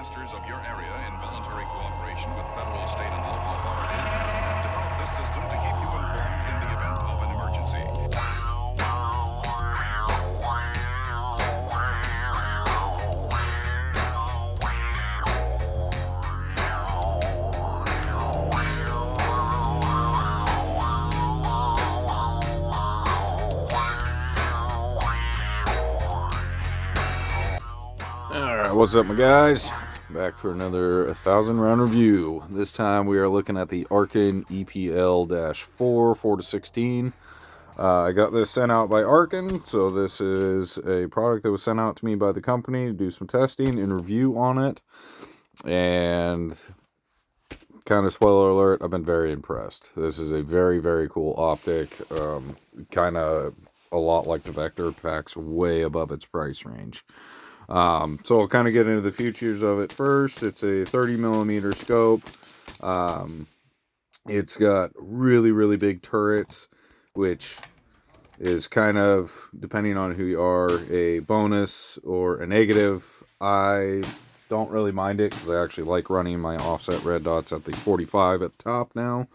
masters of your area, in voluntary cooperation with federal, state, and local authorities, have developed this system to keep you informed in the event of an emergency. Alright, what's up my guys? Back for another 1,000 round review. This time we are looking at the Arken EPL-4 4-16. I got this sent out by Arken, so this is a product that was sent out to me by the company to do some testing and review on it. And kind of spoiler alert, I've been very impressed. This is a very, very cool optic. Kind of a lot like the Vector, packs way above its price range. So I'll kind of get into the features of it first. It's a 30mm scope. It's got really, really big turrets, which is kind of, depending on who you are, a bonus or a negative. I don't really mind it because I actually like running my offset red dots at the 45 at the top now.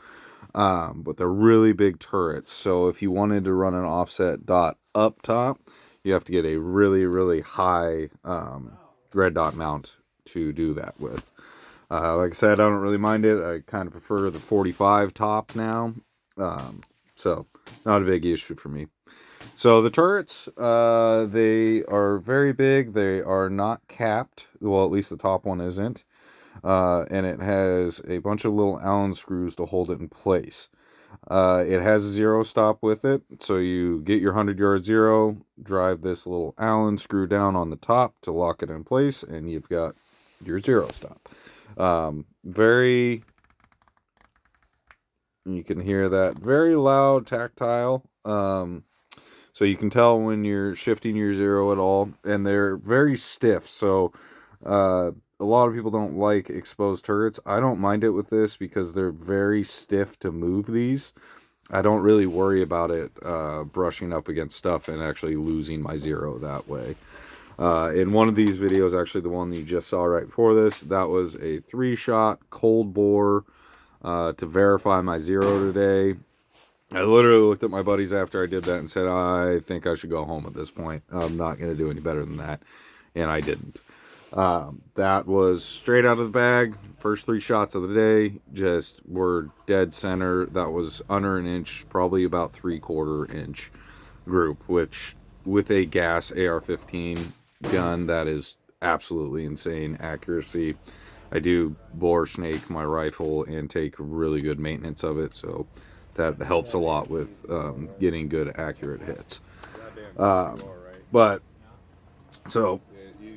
But they're really big turrets. So if you wanted to run an offset dot up top, you have to get a really, really high red dot mount to do that with. Like I said, I don't really mind it. I kind of prefer the 45 top now. So, not a big issue for me. So, the turrets, they are very big. They are not capped. Well, at least the top one isn't. And it has a bunch of little Allen screws to hold it in place. It has a zero stop with it, so you get your 100-yard zero, drive this little Allen screw down on the top to lock it in place, and you've got your zero stop. You can hear that, very loud, tactile, so you can tell when you're shifting your zero at all, and they're very stiff, so a lot of people don't like exposed turrets. I don't mind it with this because they're very stiff to move these. I don't really worry about it brushing up against stuff and actually losing my zero that way. In one of these videos, actually the one that you just saw right before this, that was a 3-shot cold bore to verify my zero today. I literally looked at my buddies after I did that and said, I think I should go home at this point. I'm not going to do any better than that. And I didn't. That was straight out of the bag. First 3 shots of the day just were dead center. That was under an inch, probably about 3/4 inch group, which with a gas AR15 gun, that is absolutely insane accuracy. I do bore snake my rifle and take really good maintenance of it, so that helps a lot with getting good accurate hits. So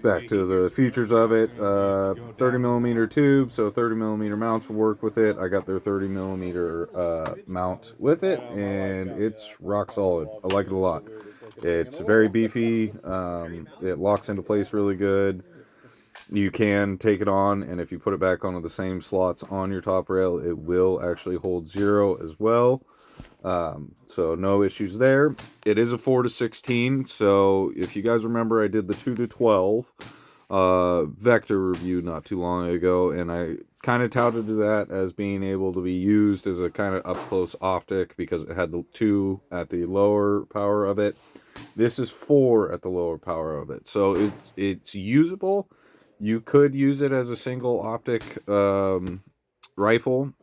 back to the features of it. 30mm tube, so 30mm mounts will work with it. I got their 30mm mount with it, and it's rock solid. I like it a lot. It's very beefy. It locks into place really good. You can take it on, and if you put it back onto the same slots on your top rail, it will actually hold zero as well. So no issues there. It is a 4-16, so if you guys remember, I did the 2-12 Vector review not too long ago, and I kind of touted that as being able to be used as a kind of up-close optic because it had the 2 at the lower power of it. This is 4 at the lower power of it, so it's usable. You could use it as a single optic rifle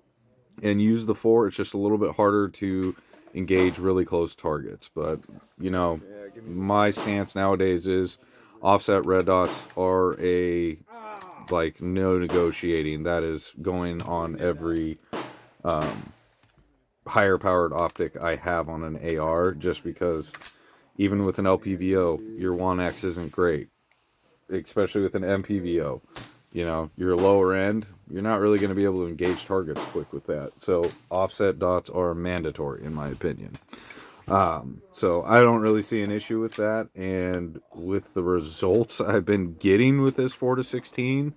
and use the 4. It's just a little bit harder to engage really close targets. But, you know, my stance nowadays is offset red dots are like, no negotiating. That is going on every higher powered optic I have on an AR, just because even with an LPVO, your 1X isn't great, especially with an MPVO. You know, your lower end, you're not really going to be able to engage targets quick with that. So offset dots are mandatory, in my opinion. So I don't really see an issue with that. And with the results I've been getting with this 4-16,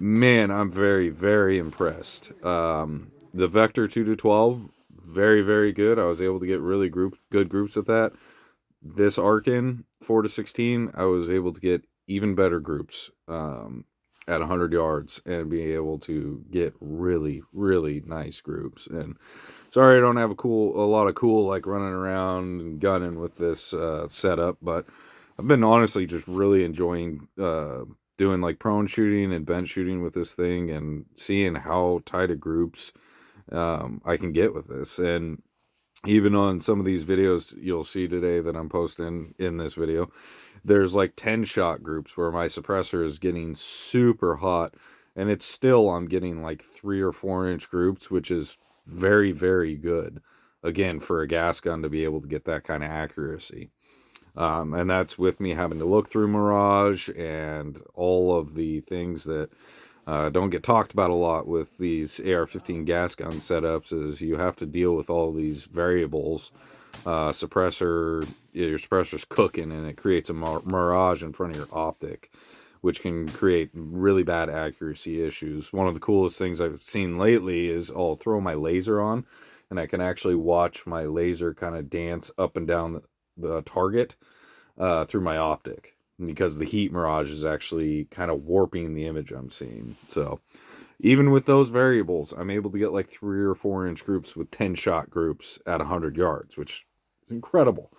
man, I'm very, very impressed. The Vector 2-12, very, very good. I was able to get really good groups with that. This Arken 4-16, I was able to get even better groups. at 100 yards and be able to get really, really nice groups. And sorry I don't have a lot of cool like running around and gunning with this setup, but I've been honestly just really enjoying doing like prone shooting and bench shooting with this thing, and seeing how tight of groups I can get with this. And even on some of these videos you'll see today that I'm posting in this video, there's like 10 shot groups where my suppressor is getting super hot, and it's still, I'm getting like 3 or 4 inch groups, which is very, very good, again, for a gas gun to be able to get that kind of accuracy. And that's with me having to look through Mirage and all of the things that don't get talked about a lot with these AR15 gas gun setups, is you have to deal with all these variables. Your suppressor's cooking, and it creates a mirage in front of your optic, which can create really bad accuracy issues. One of the coolest things I've seen lately is I'll throw my laser on, and I can actually watch my laser kind of dance up and down the target through my optic, because the heat mirage is actually kind of warping the image I'm seeing. So even with those variables, I'm able to get like 3 or 4 inch groups with 10 shot groups at 100 yards, which is incredible.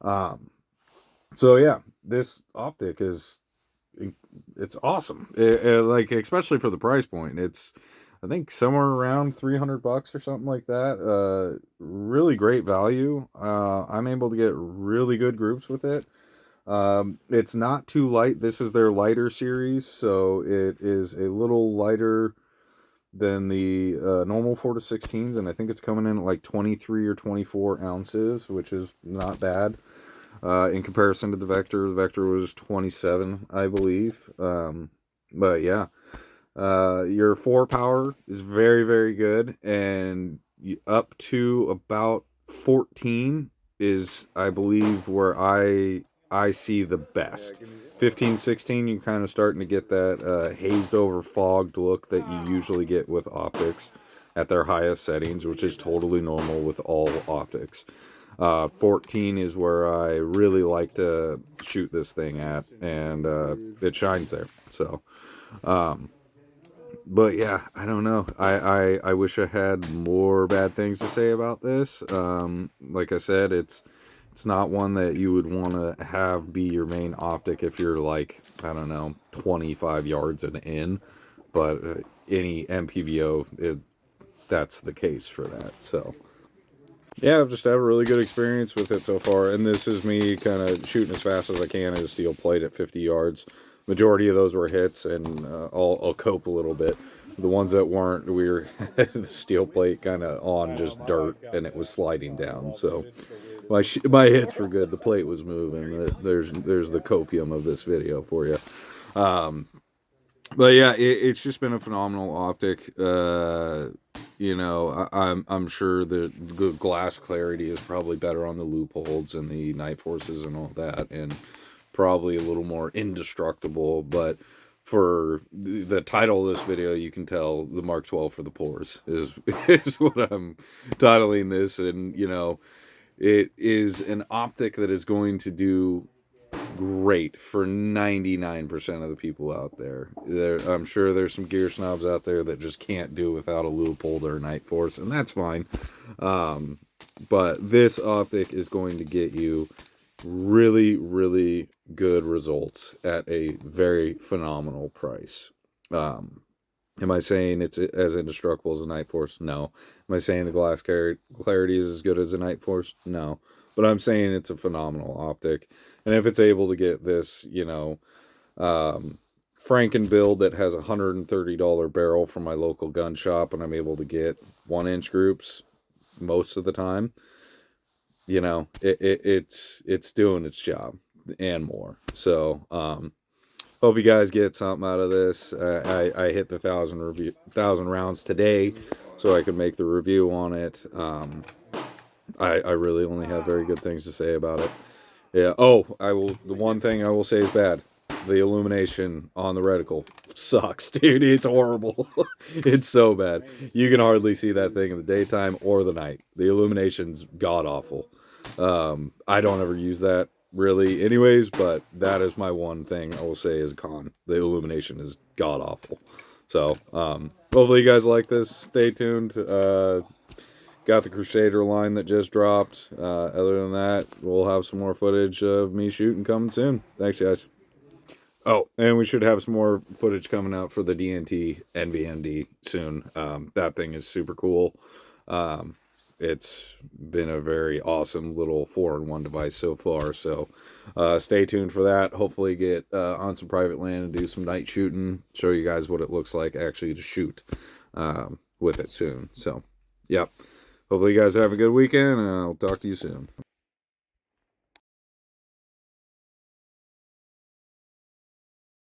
So yeah, this optic it's awesome. Like, especially for the price point, it's, I think, somewhere around $300 or something like that. Really great value. I'm able to get really good groups with it. It's not too light. This is their lighter series, so it is a little lighter than the normal 4-16s, and I think it's coming in at like 23 or 24 ounces, which is not bad in comparison to the Vector. The Vector was 27, I believe. But yeah, your 4 power is very, very good, and up to about 14 is, I believe, where I see the best. 15, 16, you're kind of starting to get that hazed over, fogged look that you usually get with optics at their highest settings, which is totally normal with all optics. 14 is where I really like to shoot this thing at, and it shines there. So, but yeah, I don't know. I wish I had more bad things to say about this. Like I said, it's not one that you would want to have be your main optic if you're like, I don't know, 25 yards and in. But any MPVO, that's the case for that. So yeah, I've just had a really good experience with it so far. And this is me kind of shooting as fast as I can as steel plate at 50 yards. Majority of those were hits, and I'll cope a little bit. The ones that weren't, we were the steel plate kind of on just dirt, and it was sliding down. So my hits were good. The plate was moving. There's the copium of this video for you. But yeah, it's just been a phenomenal optic. You know, I'm sure the glass clarity is probably better on the loopholes and the night forces and all that, and probably a little more indestructible. But for the title of this video, you can tell the Mk12 for the pores is what I'm titling this. And you know, it is an optic that is going to do great for 99% of the people out there. I'm sure there's some gear snobs out there that just can't do without a loophole or a night force, and that's fine. But this optic is going to get you really, really good results at a very phenomenal price. Am I saying it's as indestructible as a night force? No. Am I saying the glass clarity is as good as a night force? No. But I'm saying it's a phenomenal optic. And if it's able to get this, you know, Franken build that has a $130 barrel from my local gun shop, and I'm able to get 1 inch groups most of the time, you know, it's doing its job and more. So, hope you guys get something out of this. I hit the 1,000 rounds today, so I could make the review on it. I really only have very good things to say about it. Yeah. Oh, the one thing I will say is bad. The illumination on the reticle sucks, dude. It's horrible. It's so bad. You can hardly see that thing in the daytime or the night. The illumination's god awful. I don't ever use that really anyways, but that is my one thing I will say is a con. The illumination is god awful. So hopefully you guys like this. Stay tuned. Got the Crusader line that just dropped. Other than that, we'll have some more footage of me shooting coming soon. Thanks, guys. Oh, and we should have some more footage coming out for the DNT NVND soon. That thing is super cool. It's been a very awesome little 4-in-1 device so far. So stay tuned for that. Hopefully get on some private land and do some night shooting. Show you guys what it looks like actually to shoot with it soon. So, yeah. Hopefully you guys have a good weekend, and I'll talk to you soon.